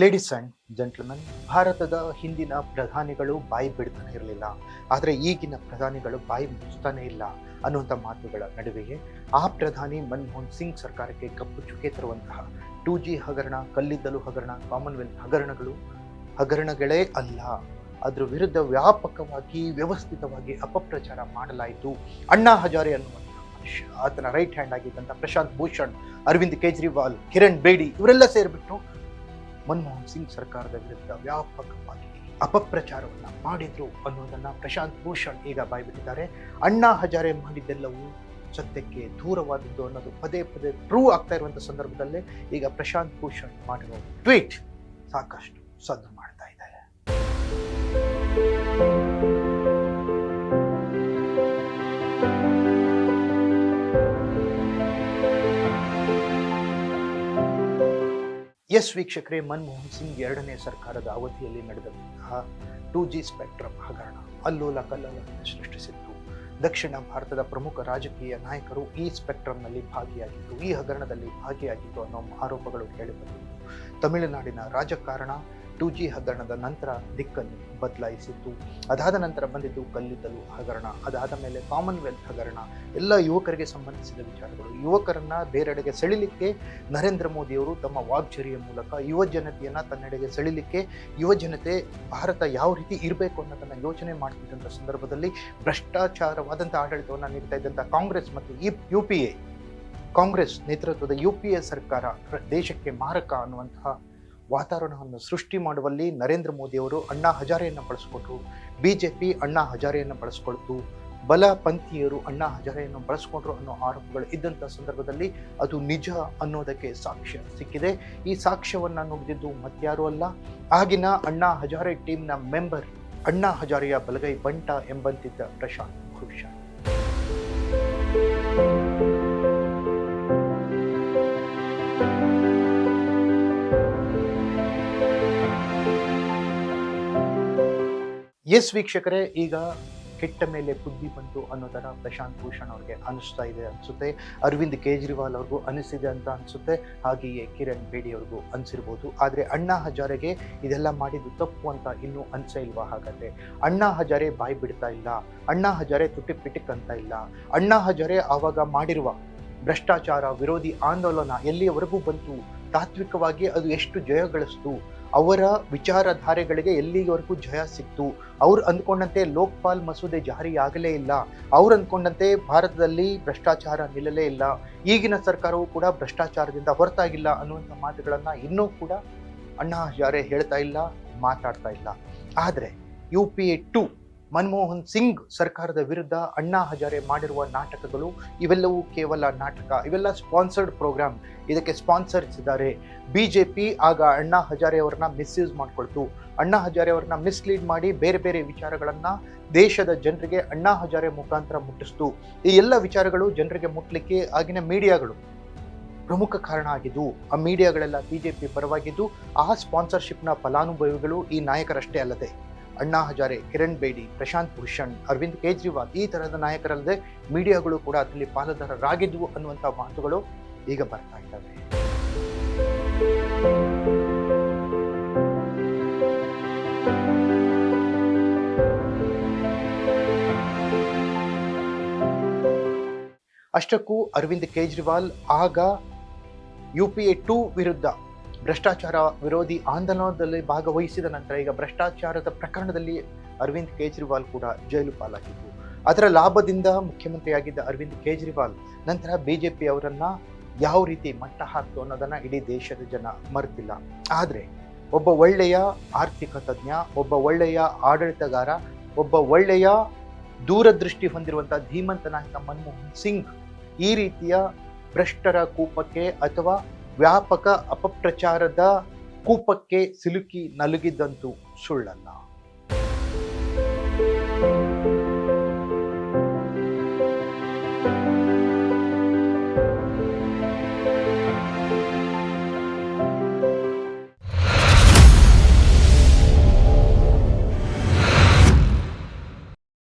Ladies and gentleman, ಭಾರತದ ಹಿಂದಿನ ಪ್ರಧಾನಿಗಳು ಬಾಯಿ ಬಿಡ್ತಾನೆ ಇರಲಿಲ್ಲ, ಆದರೆ ಈಗಿನ ಪ್ರಧಾನಿಗಳು ಬಾಯಿ ಮುಚ್ತಾನೆ ಇಲ್ಲ ಅನ್ನುವಂಥ ಮಾತುಗಳ ನಡುವೆಯೇ ಆ ಪ್ರಧಾನಿ ಮನಮೋಹನ್ ಸಿಂಗ್ ಸರ್ಕಾರಕ್ಕೆ ಕಪ್ಪು ಚುಕ್ಕೆ ತರುವಂತಹ 2G ಹಗರಣ, ಕಲ್ಲಿದ್ದಲು ಹಗರಣ, ಕಾಮನ್ವೆಲ್ತ್ ಹಗರಣಗಳೇ ಅಲ್ಲ, ಅದರ ವಿರುದ್ಧ ವ್ಯಾಪಕವಾಗಿ ವ್ಯವಸ್ಥಿತವಾಗಿ ಅಪಪ್ರಚಾರ ಮಾಡಲಾಯಿತು. ಅಣ್ಣಾ ಹಜಾರೆ ಅನ್ನುವಂಥ ಮನುಷ್ಯ, ಆತನ ರೈಟ್ ಹ್ಯಾಂಡ್ ಆಗಿದ್ದಂಥ ಪ್ರಶಾಂತ್ ಭೂಷಣ್, ಅರವಿಂದ್ ಕೇಜ್ರಿವಾಲ್, ಕಿರಣ್ ಬೇಡಿ ಇವರೆಲ್ಲ ಸೇರಿಬಿಟ್ಟು ಮನಮೋಹನ್ ಸಿಂಗ್ ಸರ್ಕಾರದ ವಿರುದ್ಧ ವ್ಯಾಪಕವಾಗಿ ಅಪಪ್ರಚಾರವನ್ನ ಮಾಡಿದ್ರು ಅನ್ನೋದನ್ನ ಪ್ರಶಾಂತ್ ಭೂಷಣ್ ಈಗ ಬಾಯ್ಬಿಟ್ಟಿದ್ದಾರೆ. ಅಣ್ಣಾ ಹಜಾರೆ ಮಾಡಿದ್ದೆಲ್ಲವೂ ಸತ್ಯಕ್ಕೆ ದೂರವಾದದ್ದು ಅನ್ನೋದು ಪದೇ ಪದೇ ಪ್ರೂವ್ ಆಗ್ತಾ ಇರುವಂತ ಸಂದರ್ಭದಲ್ಲೇ ಈಗ ಪ್ರಶಾಂತ್ ಭೂಷಣ್ ಮಾಡಿರೋ ಟ್ವೀಟ್ ಸಾಕಷ್ಟು ಸದ್ದು ಮಾಡ್ತಾ ಇದೆ. ಎಸ್ ವೀಕ್ಷಕರೇ, ಮನಮೋಹನ್ ಸಿಂಗ್ ಎರಡನೇ ಸರ್ಕಾರದ ಅವಧಿಯಲ್ಲಿ ನಡೆದಂತಹ 2G ಸ್ಪೆಕ್ಟ್ರಮ್ ಹಗರಣ ಅಲ್ಲೋಲ ಕಲ್ಲೋಲವನ್ನು ಸೃಷ್ಟಿಸಿತ್ತು. ದಕ್ಷಿಣ ಭಾರತದ ಪ್ರಮುಖ ರಾಜಕೀಯ ನಾಯಕರು ಈ ಸ್ಪೆಕ್ಟ್ರಮ್ನಲ್ಲಿ ಭಾಗಿಯಾಗಿದ್ದು, ಈ ಹಗರಣದಲ್ಲಿ ಭಾಗಿಯಾಗಿದ್ದು ಅನ್ನೋ ಆರೋಪಗಳು ಕೇಳಿಬಂದಿತ್ತು. ತಮಿಳುನಾಡಿನ ರಾಜಕಾರಣ 2G ಹಗರಣದ ನಂತರ ದಿಕ್ಕನ್ನು ಬದಲಾಯಿಸಿತ್ತು. ಅದಾದ ನಂತರ ಬಂದಿದ್ದು ಕಲ್ಲಿದ್ದಲು ಹಗರಣ, ಅದಾದ ಮೇಲೆ ಕಾಮನ್ವೆಲ್ತ್ ಹಗರಣ. ಎಲ್ಲ ಯುವಕರಿಗೆ ಸಂಬಂಧಿಸಿದ ವಿಚಾರಗಳು. ಯುವಕರನ್ನ ಬೇರೆಡೆಗೆ ಸೆಳಿಲಿಕ್ಕೆ ನರೇಂದ್ರ ಮೋದಿಯವರು ತಮ್ಮ ವಾಗ್ಝರಿಯ ಮೂಲಕ ಯುವ ಜನತೆಯನ್ನ ತನ್ನೆಡೆಗೆ ಸೆಳಿಲಿಕ್ಕೆ, ಯುವ ಜನತೆ ಭಾರತ ಯಾವ ರೀತಿ ಇರಬೇಕು ಅನ್ನೋದನ್ನ ಯೋಚನೆ ಮಾಡ್ತಿದ್ದಂಥ ಸಂದರ್ಭದಲ್ಲಿ ಭ್ರಷ್ಟಾಚಾರವಾದಂಥ ಆಡಳಿತವನ್ನು ನೀಡ್ತಾ ಇದ್ದಂಥ ಕಾಂಗ್ರೆಸ್ ಮತ್ತು UPA, ಕಾಂಗ್ರೆಸ್ ನೇತೃತ್ವದ UPA ಸರ್ಕಾರ ದೇಶಕ್ಕೆ ಮಾರಕ ಅನ್ನುವಂತಹ ವಾತಾವರಣವನ್ನು ಸೃಷ್ಟಿ ಮಾಡುವಲ್ಲಿ ನರೇಂದ್ರ ಮೋದಿಯವರು ಅಣ್ಣಾ ಹಜಾರೆಯನ್ನು ಬಳಸಿಕೊಟ್ರು. BJP ಅಣ್ಣಾ ಹಜಾರೆಯನ್ನು ಬಳಸಿಕೊಳ್ತು. ಬಲಪಂಥೀಯರು ಅಣ್ಣಾ ಹಜಾರೆಯನ್ನು ಬಳಸಿಕೊಂಡ್ರು ಅನ್ನೋ ಆರೋಪಗಳು ಇದ್ದಂಥ ಸಂದರ್ಭದಲ್ಲಿ ಅದು ನಿಜ ಅನ್ನೋದಕ್ಕೆ ಸಾಕ್ಷ್ಯ ಸಿಕ್ಕಿದೆ. ಈ ಸಾಕ್ಷ್ಯವನ್ನ ನುಡಿದಿದ್ದು ಮತ್ಯಾರೂ ಅಲ್ಲ, ಆಗಿನ ಅಣ್ಣಾ ಹಜಾರೆ ಟೀಮ್ನ ಮೆಂಬರ್, ಅಣ್ಣಾ ಹಜಾರೆಯ ಬಲಗೈ ಬಂಟ ಎಂಬಂತಿದ್ದ ಪ್ರಶಾಂತ್ ಭೂಷಣ್. ಎಸ್ ವೀಕ್ಷಕರೇ, ಈಗ ಕೆಟ್ಟ ಮೇಲೆ ಬುದ್ಧಿ ಬಂತು ಅನ್ನೋದರ ಪ್ರಶಾಂತ್ ಭೂಷಣ್ ಅವ್ರಿಗೆ ಅನಿಸ್ತಾ ಇದೆ ಅನ್ಸುತ್ತೆ. ಅರವಿಂದ್ ಕೇಜ್ರಿವಾಲ್ ಅವ್ರಿಗೂ ಅನಿಸಿದೆ ಅಂತ ಅನ್ಸುತ್ತೆ. ಹಾಗೆಯೇ ಕಿರಣ್ ಬೇಡಿ ಅವ್ರಿಗೂ ಅನ್ಸಿರ್ಬೋದು. ಆದರೆ ಅಣ್ಣಾ ಹಜಾರೆಗೆ ಇದೆಲ್ಲ ಮಾಡಿದ್ದು ತಪ್ಪು ಅಂತ ಇನ್ನೂ ಅನ್ಸೇ ಇಲ್ವಾ? ಹಾಗಾದ್ರೆ ಅಣ್ಣಾ ಹಜಾರೆ ಬಾಯಿ ಬಿಡ್ತಾ ಇಲ್ಲ, ಅಣ್ಣಾ ಹಜಾರೆ ತುಟಿಕ್ ಪಿಟಿಕ್ ಅಂತ ಇಲ್ಲ. ಅಣ್ಣಾ ಹಜಾರೆ ಆವಾಗ ಮಾಡಿರುವ ಭ್ರಷ್ಟಾಚಾರ ವಿರೋಧಿ ಆಂದೋಲನ ಎಲ್ಲಿಯವರೆಗೂ ಬಂತು, ತಾತ್ವಿಕವಾಗಿ ಅದು ಎಷ್ಟು ಜಯ ಗಳಿಸ್ತು, ಅವರ ವಿಚಾರಧಾರೆಗಳಿಗೆ ಎಲ್ಲಿವರೆಗೂ ಜಯ ಸಿಕ್ತು, ಅವ್ರು ಅಂದ್ಕೊಂಡಂತೆ ಲೋಕ್ಪಾಲ್ ಮಸೂದೆ ಜಾರಿಯಾಗಲೇ ಇಲ್ಲ, ಅವ್ರು ಅಂದ್ಕೊಂಡಂತೆ ಭಾರತದಲ್ಲಿ ಭ್ರಷ್ಟಾಚಾರ ನಿಲ್ಲಲೇ ಇಲ್ಲ, ಈಗಿನ ಸರ್ಕಾರವು ಕೂಡ ಭ್ರಷ್ಟಾಚಾರದಿಂದ ಹೊರತಾಗಿಲ್ಲ ಅನ್ನುವಂಥ ಮಾತುಗಳನ್ನ ಇನ್ನೂ ಕೂಡ ಅಣ್ಣಾ ಹಜಾರೆ ಹೇಳ್ತಾ ಇಲ್ಲ, ಮಾತಾಡ್ತಾ ಇಲ್ಲ. ಆದರೆ UPA 2 ಮನಮೋಹನ್ ಸಿಂಗ್ ಸರ್ಕಾರದ ವಿರುದ್ಧ ಅಣ್ಣಾ ಹಜಾರೆ ಮಾಡಿರುವ ನಾಟಕಗಳು ಇವೆಲ್ಲವೂ ಕೇವಲ ನಾಟಕ, ಇವೆಲ್ಲ ಸ್ಪಾನ್ಸರ್ಡ್ ಪ್ರೋಗ್ರಾಮ್. ಇದಕ್ಕೆ ಸ್ಪಾನ್ಸರ್ಸಿದ್ದಾರೆ BJP. ಆಗ ಅಣ್ಣಾ ಹಜಾರೆ ಅವರನ್ನ ಮಿಸ್ಯೂಸ್ ಮಾಡ್ಕೊಳ್ತು, ಅಣ್ಣಾ ಹಜಾರೆ ಅವರನ್ನ ಮಿಸ್ಲೀಡ್ ಮಾಡಿ ಬೇರೆ ಬೇರೆ ವಿಚಾರಗಳನ್ನ ದೇಶದ ಜನರಿಗೆ ಅಣ್ಣಾ ಹಜಾರೆ ಮುಖಾಂತರ ಮುಟ್ಟಿಸ್ತು. ಈ ಎಲ್ಲ ವಿಚಾರಗಳು ಜನರಿಗೆ ಮುಟ್ಲಿಕ್ಕೆ ಆಗಿನ ಮೀಡಿಯಾಗಳು ಪ್ರಮುಖ ಕಾರಣ ಆಗಿದ್ದು. ಆ ಮೀಡಿಯಾಗಳೆಲ್ಲ BJP ಪರವಾಗಿದ್ದು, ಆ ಸ್ಪಾನ್ಸರ್ಶಿಪ್ನ ಫಲಾನುಭವಿಗಳು ಈ ನಾಯಕರಷ್ಟೇ ಅಲ್ಲದೆ ಅಣ್ಣಾ ಹಜಾರೆ, ಕಿರಣ್ ಬೇಡಿ, ಪ್ರಶಾಂತ್ ಭೂಷಣ್, ಅರವಿಂದ್ ಕೇಜ್ರಿವಾಲ್ ಈ ತರಹದ ನಾಯಕರಲ್ಲದೆ ಮೀಡಿಯಾಗಳು ಕೂಡ ಅದರಲ್ಲಿ ಪಾಲುದಾರರಾಗಿದ್ವು ಅನ್ನುವಂಥ ಮಾತುಗಳು ಈಗ ಬರ್ತಾ ಇದ್ದಾವೆ. ಅಷ್ಟಕ್ಕೂ ಅರವಿಂದ್ ಕೇಜ್ರಿವಾಲ್ ಆಗ UPA 2 ವಿರುದ್ಧ ಭ್ರಷ್ಟಾಚಾರ ವಿರೋಧಿ ಆಂದೋಲನದಲ್ಲಿ ಭಾಗವಹಿಸಿದ ನಂತರ ಈಗ ಭ್ರಷ್ಟಾಚಾರದ ಪ್ರಕರಣದಲ್ಲಿ ಅರವಿಂದ್ ಕೇಜ್ರಿವಾಲ್ ಕೂಡ ಜೈಲು ಪಾಲಾಗಿದ್ದು, ಅದರ ಲಾಭದಿಂದ ಮುಖ್ಯಮಂತ್ರಿಯಾಗಿದ್ದ ಅರವಿಂದ್ ಕೇಜ್ರಿವಾಲ್ ನಂತರ BJP ಅವರನ್ನ ಯಾವ ರೀತಿ ಮಟ್ಟ ಹಾಕ್ತು ಅನ್ನೋದನ್ನ ಇಡೀ ದೇಶದ ಜನ ಮರೆತಿಲ್ಲ. ಆದರೆ ಒಬ್ಬ ಒಳ್ಳೆಯ ಆರ್ಥಿಕ ತಜ್ಞ, ಒಬ್ಬ ಒಳ್ಳೆಯ ಆಡಳಿತಗಾರ, ಒಬ್ಬ ಒಳ್ಳೆಯ ದೂರದೃಷ್ಟಿ ಹೊಂದಿರುವಂತಹ ಧೀಮಂತ ನಾಯಕ ಮನಮೋಹನ್ ಸಿಂಗ್ ಈ ರೀತಿಯ ಭ್ರಷ್ಟರ ಕೂಪಕ್ಕೆ ಅಥವಾ ವ್ಯಾಪಕ ಅಪಪ್ರಚಾರದ ಕೂಪಕ್ಕೆ ಸಿಲುಕಿ ನಲುಗಿದ್ದಂತೂ ಸುಳ್ಳಲ್ಲ.